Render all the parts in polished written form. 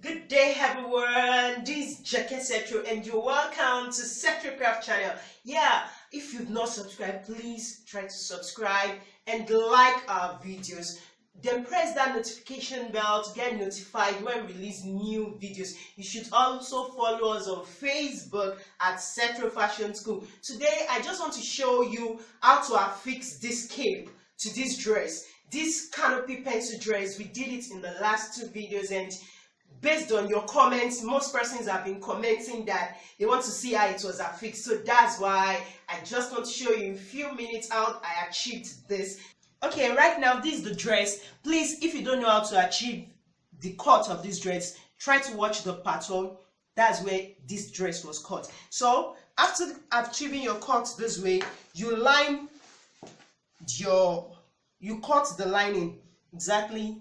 Good day everyone, this is Setro and you're welcome to Setro Craft channel. Yeah, if you've not subscribed, please try to subscribe and like our videos. Then press that notification bell to get notified when we release new videos. You should also follow us on Facebook at Setro Fashion School. Today I just want to show you how to affix this cape to this dress. This Canopy pencil dress, we did it in the last two videos, and based on your comments, most persons have been commenting that they want to see how it was affixed. So that's why I just want to show you in a few minutes how I achieved this. Okay, right now this is the dress. Please, if you don't know how to achieve the cut of this dress, try to watch the pattern. That's where this dress was cut. So after achieving your cut this way, you cut the lining exactly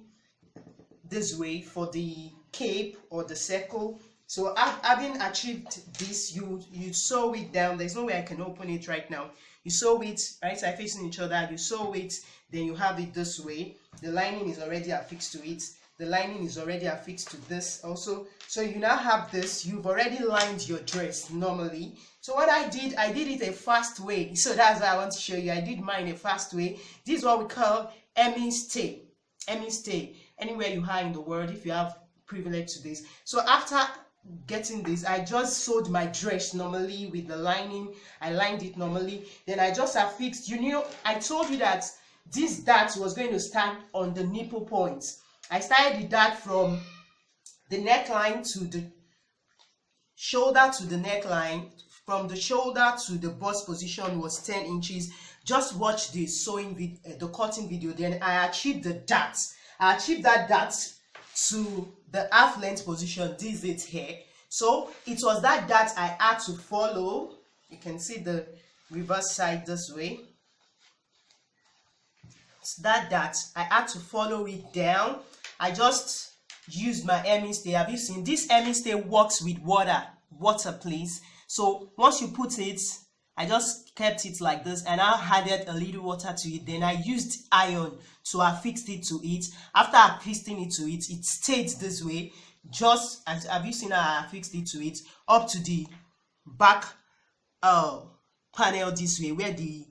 this way for the cape or the circle. So having achieved this, you sew it down. There's no way I can open it right now. You sew it, right side facing each other, you sew it, then you have it this way. The lining is already affixed to it. The lining is already affixed to this also. So you now have this. You've already lined your dress normally. So what I did it a fast way. So that's what I want to show you. I did mine a fast way. This is what we call hemming stay. Hemming stay. Anywhere you are in the world, if you have privilege to this. So after getting this, I just sewed my dress normally with the lining. I lined it normally. Then I just affixed. You know, I told you that this dart was going to start on the nipple points. I started the dart from the neckline to the shoulder to the neckline. From the shoulder to the bust position was 10 inches. Just watch the sewing video, the cutting video. Then I achieved the dart. I achieved that dart to the half length position. This is it here. So it was that dart I had to follow. You can see the reverse side this way. It's that dart I had to follow it down. I just used my hemming stay. Have you seen this? Hemming stay works with water please. So once you put it, I just kept it like this and I added a little water to it. Then I used iron to affix it to it. After affixing it to it, it stayed this way. Just as have you seen how I affixed it to it up to the back panel this way, where the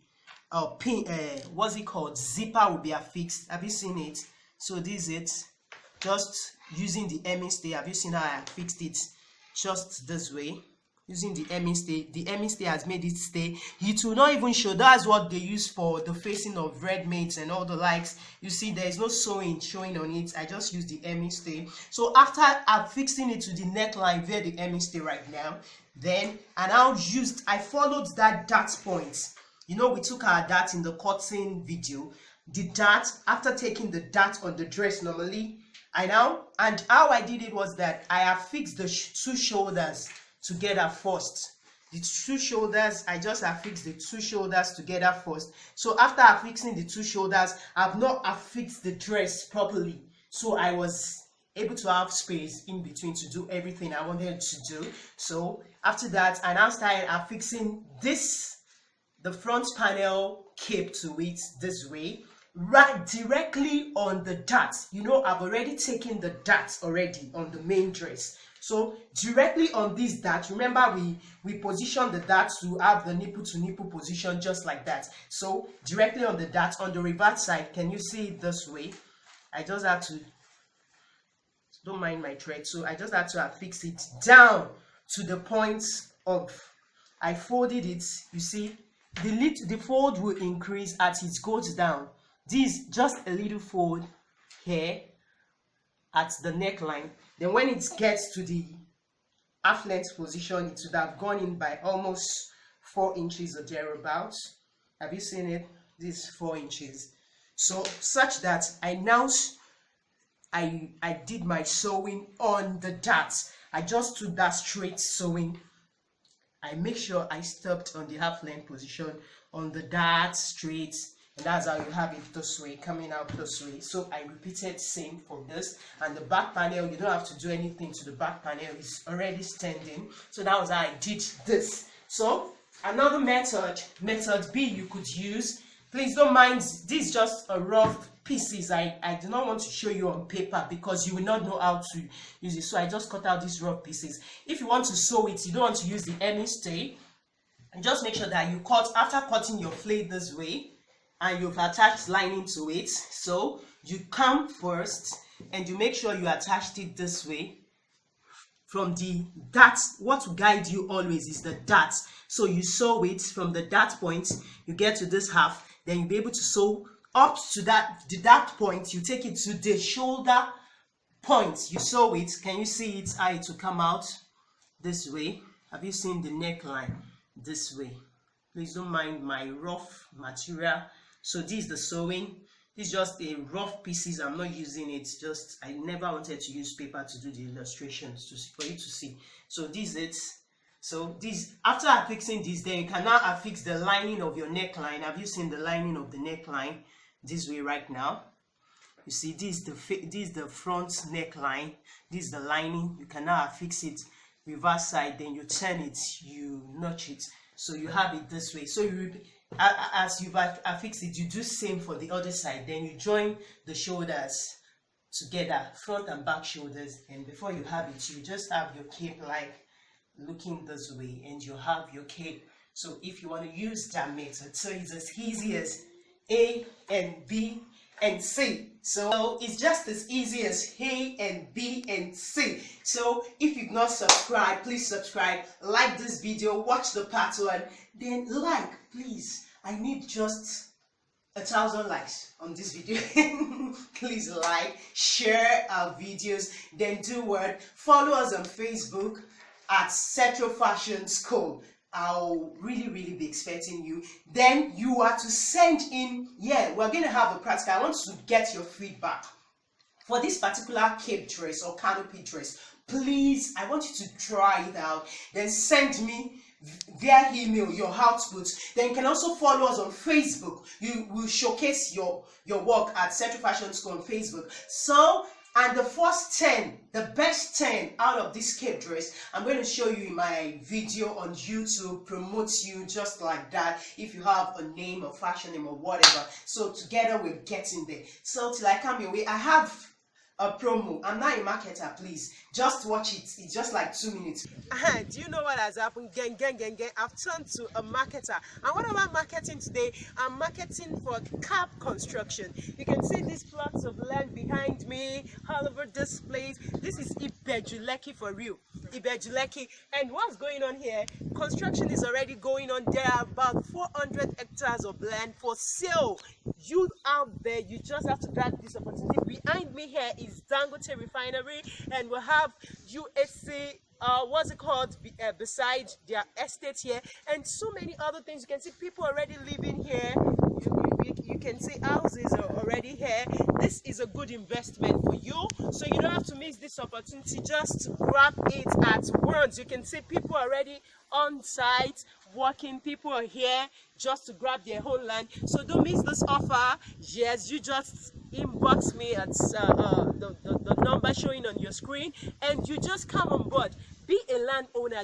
pin what's it called, zipper will be affixed. Have you seen it? So this is it. Just using the hemming stay. Have you seen how I affixed it? Just this way. Using the hemming stay. The hemming stay has made it stay. It will not even show. That's what they use for the facing of red maids and all the likes. You see, there is no sewing showing on it. I just use the hemming stay. So after affixing it to the neckline via the hemming stay right now, then I followed that dart point. You know, we took our dart in the cutting video. The dart, after taking the dart on the dress normally, and how I did it was that I affixed the two shoulders together first. The two shoulders, I just affixed the two shoulders together first. So after affixing the two shoulders, I've not affixed the dress properly. So I was able to have space in between to do everything I wanted to do. So after that, I now started affixing the front panel cape to it this way, right directly on the dart. You know, I've already taken the dart already on the main dress. So directly on this dart, remember we positioned the dart to have the nipple to nipple position just like that. So directly on the dart on the reverse side, can you see it this way? I just had to, don't mind my thread, so I just had to affix it down to the points of, I folded it. You see, the fold will increase as it goes down. This just a little fold here at the neckline. Then when it gets to the half length position, it would have gone in by almost 4 inches or thereabouts. Have you seen it? This is 4 inches. So such that I did my sewing on the dart. I just took that straight sewing. I make sure I stopped on the half length position on the dart straight. And that's how you have it this way, coming out this way. So I repeated same for this. And the back panel, you don't have to do anything to the back panel, it's already standing. So that was how I did this. So another method B you could use Please don't mind, this is just a rough pieces. I do not want to show you on paper because you will not know how to use it, so I just cut out these rough pieces. If you want to sew it, you don't want to use the hemming stay, and just make sure that you cut after cutting your flail this way and you've attached lining to it. So you come first and you make sure you attached it this way from the dart. What will guide you always is the dart. So you sew it from the dart point, you get to this half, then you'll be able to sew up to the dart point. You take it to the shoulder point, you sew it. Can you see it, how it will come out this way? Have you seen the neckline this way? Please don't mind my rough material. So this is the sewing. This is just a rough pieces. I'm not using it, just I never wanted to use paper to do the illustrations for you to see. So this is it. So this, after affixing this, then you can now affix the lining of your neckline. Have you seen the lining of the neckline this way right now? You see, this is the front neckline, this is the lining. You can now affix it reverse side, then you turn it, you notch it, so you have it this way. So you, as you've affixed it, you do same for the other side. Then you join the shoulders together, front and back shoulders, and before you have it, you just have your cape like looking this way, and you have your cape. So if you want to use that method, so it's as easy as A and B and C. So it's just as easy as A and B and C. So if you've not subscribed, please subscribe, like this video, watch the part 1, then like, please. I need just 1,000 likes on this video. Please like, share our videos, then do what? Follow us on Facebook at Setro Fashion School. I'll really be expecting you. Then you are to send in, we're going to have a practical. I want to get your feedback for this particular cape dress or canopy dress. Please, I want you to try it out, then send me via email your output. Then you can also follow us on Facebook. You will showcase your work at Setro Fashion School on Facebook. So, and the first 10, the best 10 out of this cape dress, I'm going to show you in my video on YouTube, promote you just like that, if you have a name or fashion name or whatever. So together we're getting there. So till I come your way, I have a promo. I'm not a marketer, please. Just watch it. It's just like 2 minutes. Do you know what has happened? Gang. I've turned to a marketer. And what am I marketing today? I'm marketing for cap construction. You can see these plots of land behind me, all over this place. This is Pt2 for real. Pt2. And what's going on here? Construction is already going on. There are about 400 hectares of land for sale. You out there, you just have to grab this opportunity. Behind me here is Dangote Refinery, and we'll have USC, what's it called, beside their estate here, and so many other things. You can see people already living here. You can see houses are already here. This is a good investment for you, so you don't have to miss this opportunity. Just grab it at once. You can see people already on site working. People are here just to grab their whole land, so don't miss this offer. Yes, you just inbox me at the number showing on your screen, and you just come on board. Be a landowner.